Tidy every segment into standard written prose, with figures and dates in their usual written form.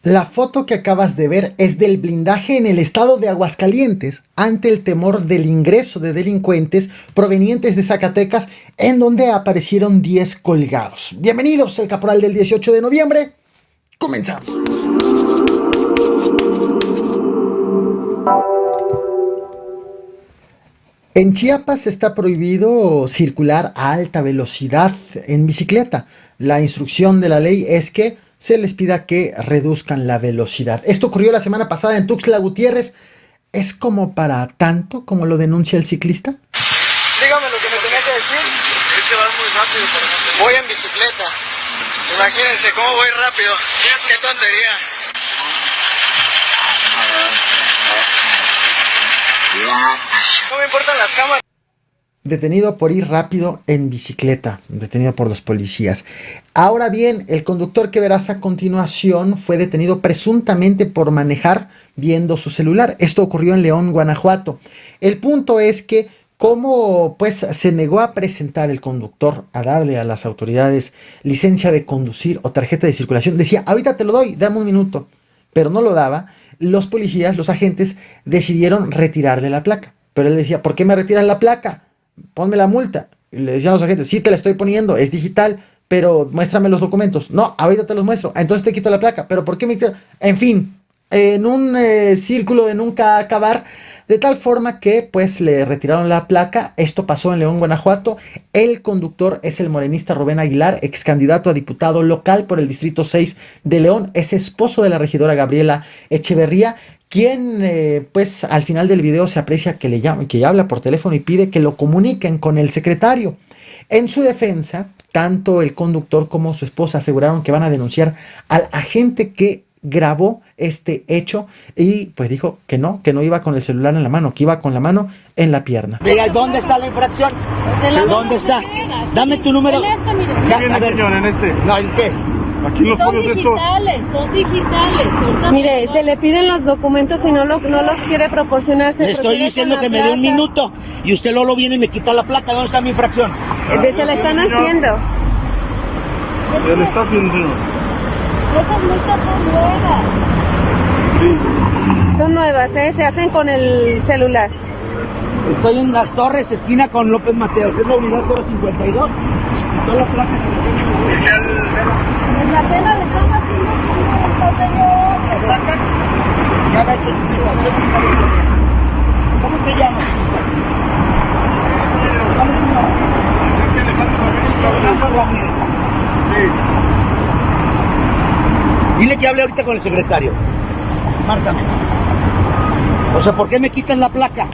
La foto que acabas de ver es del blindaje en el estado de Aguascalientes ante el temor del ingreso de delincuentes provenientes de Zacatecas, en donde aparecieron 10 colgados. Bienvenidos, el caporal del 18 de noviembre. Comenzamos. En Chiapas está prohibido circular a alta velocidad en bicicleta. La instrucción de la ley es que se les pida que reduzcan la velocidad. Esto ocurrió la semana pasada en Tuxtla Gutiérrez. ¿Es como para tanto como lo denuncia el ciclista? Dígame lo que me tenía que decir. Es que vas muy rápido, por ejemplo. Voy en bicicleta. Imagínense cómo voy rápido. Qué tontería. No me importan las cámaras. Detenido por ir rápido en bicicleta, detenido por los policías. Ahora bien, el conductor que verás a continuación fue detenido presuntamente por manejar viendo su celular. Esto ocurrió en León, Guanajuato. El punto es que como pues se negó a presentar el conductor a darle a las autoridades licencia de conducir o tarjeta de circulación, decía, ahorita te lo doy, dame un minuto, pero no lo daba. Los policías, los agentes decidieron retirarle la placa, pero él decía, ¿por qué me retiran la placa? Ponme la multa. Y le decían los agentes, sí te la estoy poniendo, es digital, pero muéstrame los documentos. No, ahorita te los muestro. Entonces te quito la placa. ¿Pero por qué me quito? En fin, en un círculo de nunca acabar, de tal forma que pues le retiraron la placa. Esto pasó en León, Guanajuato. El conductor es el morenista Rubén Aguilar, ex candidato a diputado local por el Distrito 6 de León. Es esposo de la regidora Gabriela Echeverría, quien pues al final del video se aprecia que le llama, que habla por teléfono y pide que lo comuniquen con el secretario. En su defensa, tanto el conductor como su esposa aseguraron que van a denunciar al agente que grabó este hecho y pues dijo que no iba con el celular en la mano, que iba con la mano en la pierna. Diga, ¿dónde está la infracción? ¿Dónde está? Dame tu número. En este, mire. Ya, ¿Quién a ver. señor, en este? No, ¿en qué? Aquí los Son pones estos. son digitales. Mire, se le piden los documentos y no los quiere proporcionar. Le estoy diciendo que me dé un minuto y usted luego viene y me quita la placa. ¿Dónde está mi infracción? Se la están haciendo. Se le está haciendo. Esas multas son nuevas. Son nuevas, se hacen con el celular. Estoy en Las Torres, esquina con López Mateos. Es la unidad 052. Quitó la placa, se la hace. Pues apenas le están haciendo multas, señor. ¿La placa? Ya me ha hecho tu infracción. ¿Cómo te llamas? Alejandro Ramírez. Dile que hable ahorita con el secretario. Márcame. O sea, ¿por qué me quitan la placa?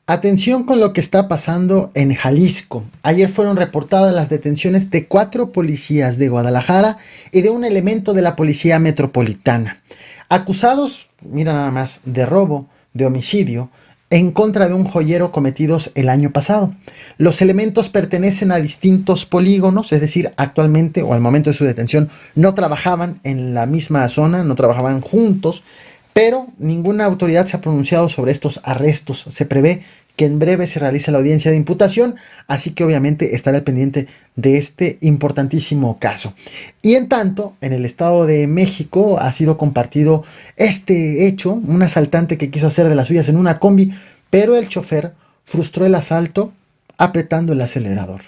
Atención con lo que está pasando en Jalisco. Ayer fueron reportadas las detenciones de 4 policías de Guadalajara y de un elemento de la Policía Metropolitana, acusados, mira nada más, de robo, de homicidio, en contra de un joyero cometidos el año pasado. Los elementos pertenecen a distintos polígonos, es decir, actualmente o al momento de su detención no trabajaban en la misma zona, no trabajaban juntos, pero ninguna autoridad se ha pronunciado sobre estos arrestos. Se prevé que en breve se realice la audiencia de imputación, así que obviamente estará al pendiente de este importantísimo caso. Y en tanto, en el Estado de México ha sido compartido este hecho, un asaltante que quiso hacer de las suyas en una combi, pero el chofer frustró el asalto apretando el acelerador.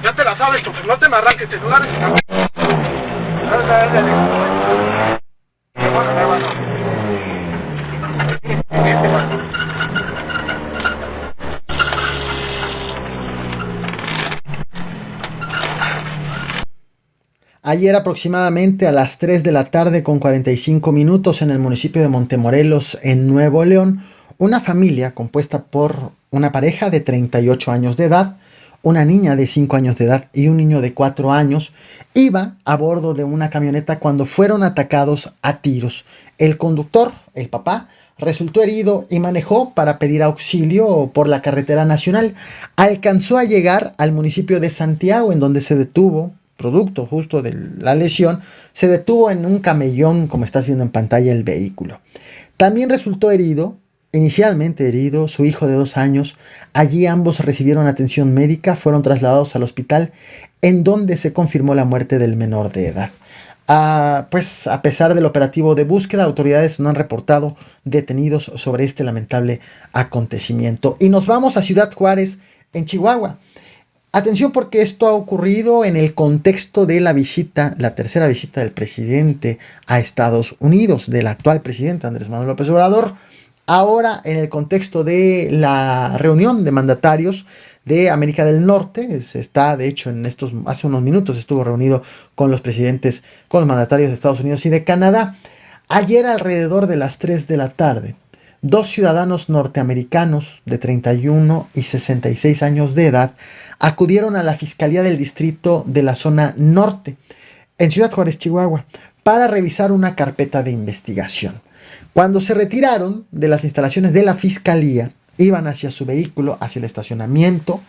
Ya te la sabes, chofer, no te me arranques celulares. Ayer aproximadamente a las 3 de la tarde con 45 minutos en el municipio de Montemorelos, en Nuevo León, una familia compuesta por una pareja de 38 años de edad, una niña de 5 años de edad y un niño de 4 años, iba a bordo de una camioneta cuando fueron atacados a tiros. El conductor, el papá, resultó herido y manejó para pedir auxilio por la carretera nacional. Alcanzó a llegar al municipio de Santiago, en donde se detuvo, producto justo de la lesión, se detuvo en un camellón, como estás viendo en pantalla, el vehículo. También resultó herido inicialmente herido, su hijo de 2 años. Allí ambos recibieron atención médica, fueron trasladados al hospital en donde se confirmó la muerte del menor de edad. Pues a pesar del operativo de búsqueda, autoridades no han reportado detenidos sobre este lamentable acontecimiento. Y nos vamos a Ciudad Juárez, en Chihuahua. Atención, porque esto ha ocurrido en el contexto de la visita, la tercera visita del presidente a Estados Unidos, del actual presidente Andrés Manuel López Obrador. Ahora en el contexto de la reunión de mandatarios de América del Norte, se está, de hecho, hace unos minutos estuvo reunido con los presidentes, con los mandatarios de Estados Unidos y de Canadá. Ayer alrededor de las 3 de la tarde, 2 ciudadanos norteamericanos de 31 y 66 años de edad acudieron a la Fiscalía del Distrito de la Zona Norte, en Ciudad Juárez, Chihuahua, para revisar una carpeta de investigación. Cuando se retiraron de las instalaciones de la Fiscalía, iban hacia su vehículo, hacia el estacionamiento,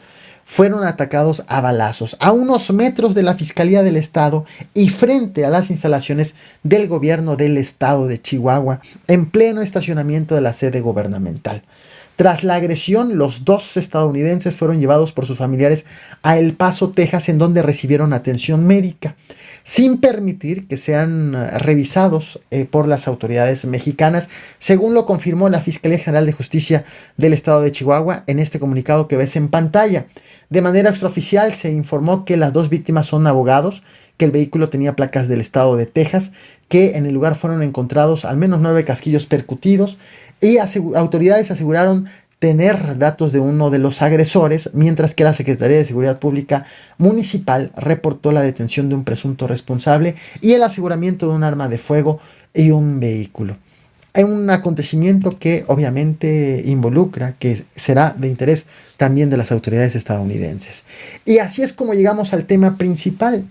fueron atacados a balazos a unos metros de la Fiscalía del Estado y frente a las instalaciones del gobierno del Estado de Chihuahua, en pleno estacionamiento de la sede gubernamental. Tras la agresión, los 2 estadounidenses fueron llevados por sus familiares a El Paso, Texas, en donde recibieron atención médica, sin permitir que sean revisados por las autoridades mexicanas, según lo confirmó la Fiscalía General de Justicia del Estado de Chihuahua en este comunicado que ves en pantalla. De manera extraoficial se informó que las 2 víctimas son abogados, que el vehículo tenía placas del estado de Texas, que en el lugar fueron encontrados al menos 9 casquillos percutidos y autoridades aseguraron tener datos de uno de los agresores, mientras que la Secretaría de Seguridad Pública Municipal reportó la detención de un presunto responsable y el aseguramiento de un arma de fuego y un vehículo. Hay un acontecimiento que obviamente involucra, que será de interés también de las autoridades estadounidenses. Y así es como llegamos al tema principal.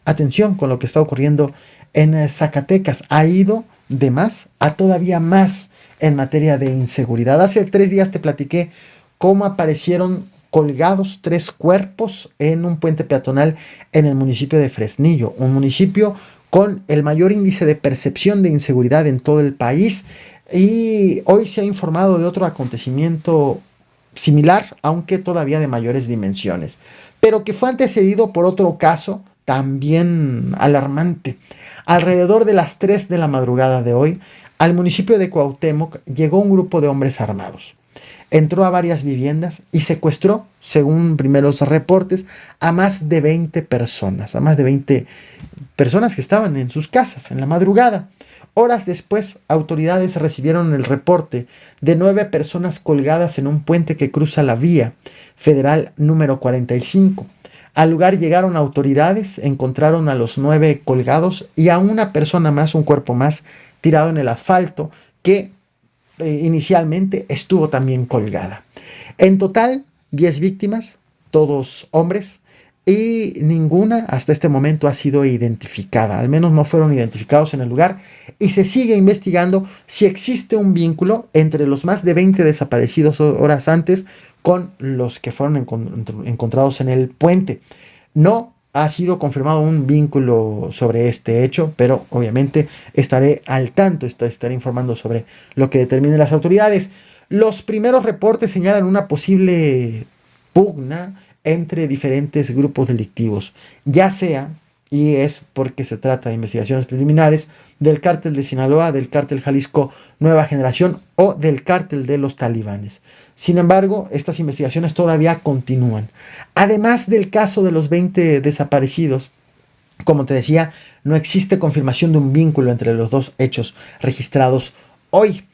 Atención con lo que está ocurriendo en Zacatecas. Ha ido de más a todavía más en materia de inseguridad. Hace 3 días te platiqué cómo aparecieron colgados 3 cuerpos en un puente peatonal en el municipio de Fresnillo, un municipio con el mayor índice de percepción de inseguridad en todo el país. Y hoy se ha informado de otro acontecimiento similar, aunque todavía de mayores dimensiones, pero que fue antecedido por otro caso también alarmante. Alrededor de las 3 de la madrugada de hoy, al municipio de Cuauhtémoc llegó un grupo de hombres armados. Entró a varias viviendas y secuestró, según primeros reportes, a más de 20 personas, que estaban en sus casas en la madrugada. Horas después, autoridades recibieron el reporte de 9 personas colgadas en un puente que cruza la vía federal número 45. Al lugar llegaron autoridades, encontraron a los 9 colgados y a una persona más, un cuerpo más, tirado en el asfalto, que inicialmente estuvo también colgada. En total, 10 víctimas, todos hombres, y ninguna hasta este momento ha sido identificada. Al menos no fueron identificados en el lugar, y se sigue investigando si existe un vínculo entre los más de 20 desaparecidos horas antes con los que fueron encontrados en el puente. No ha sido confirmado un vínculo sobre este hecho, pero obviamente estaré al tanto, estaré informando sobre lo que determinen las autoridades. Los primeros reportes señalan una posible pugna entre diferentes grupos delictivos, ya sea, y es porque se trata de investigaciones preliminares, del cártel de Sinaloa, del cártel Jalisco Nueva Generación o del cártel de los talibanes. Sin embargo, estas investigaciones todavía continúan. Además del caso de los 20 desaparecidos, como te decía, no existe confirmación de un vínculo entre los 2 hechos registrados hoy.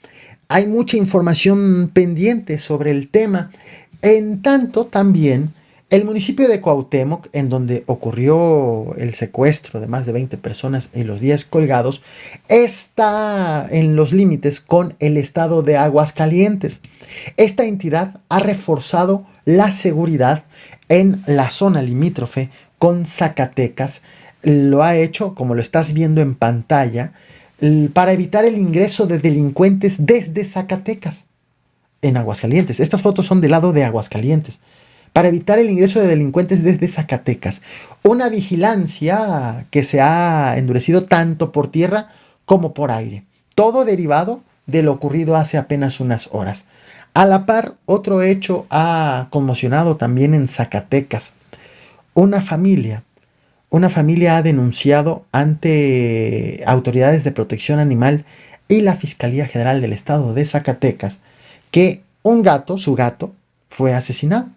Hay mucha información pendiente sobre el tema. En tanto, también el municipio de Cuauhtémoc, en donde ocurrió el secuestro de más de 20 personas y los 10 colgados, está en los límites con el estado de Aguascalientes. Esta entidad ha reforzado la seguridad en la zona limítrofe con Zacatecas. Lo ha hecho, como lo estás viendo en pantalla, para evitar el ingreso de delincuentes desde Zacatecas en Aguascalientes. Estas fotos son del lado de Aguascalientes. Para evitar el ingreso de delincuentes desde Zacatecas. Una vigilancia que se ha endurecido tanto por tierra como por aire. Todo derivado de lo ocurrido hace apenas unas horas. A la par, otro hecho ha conmocionado también en Zacatecas. Una familia ha denunciado ante autoridades de protección animal y la Fiscalía General del Estado de Zacatecas que un gato, su gato, fue asesinado.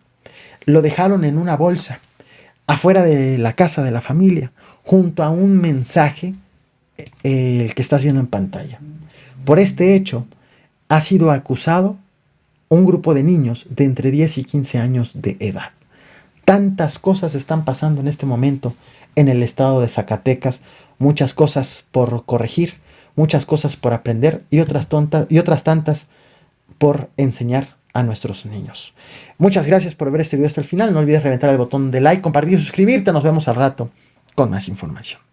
Lo dejaron en una bolsa afuera de la casa de la familia, junto a un mensaje, el que estás viendo en pantalla. Por este hecho, ha sido acusado un grupo de niños de entre 10 y 15 años de edad. Tantas cosas están pasando en este momento en el estado de Zacatecas, muchas cosas por corregir, muchas cosas por aprender y otras tantas por enseñar a nuestros niños. Muchas gracias por ver este video hasta el final. No olvides reventar el botón de like, compartir y suscribirte. Nos vemos al rato con más información.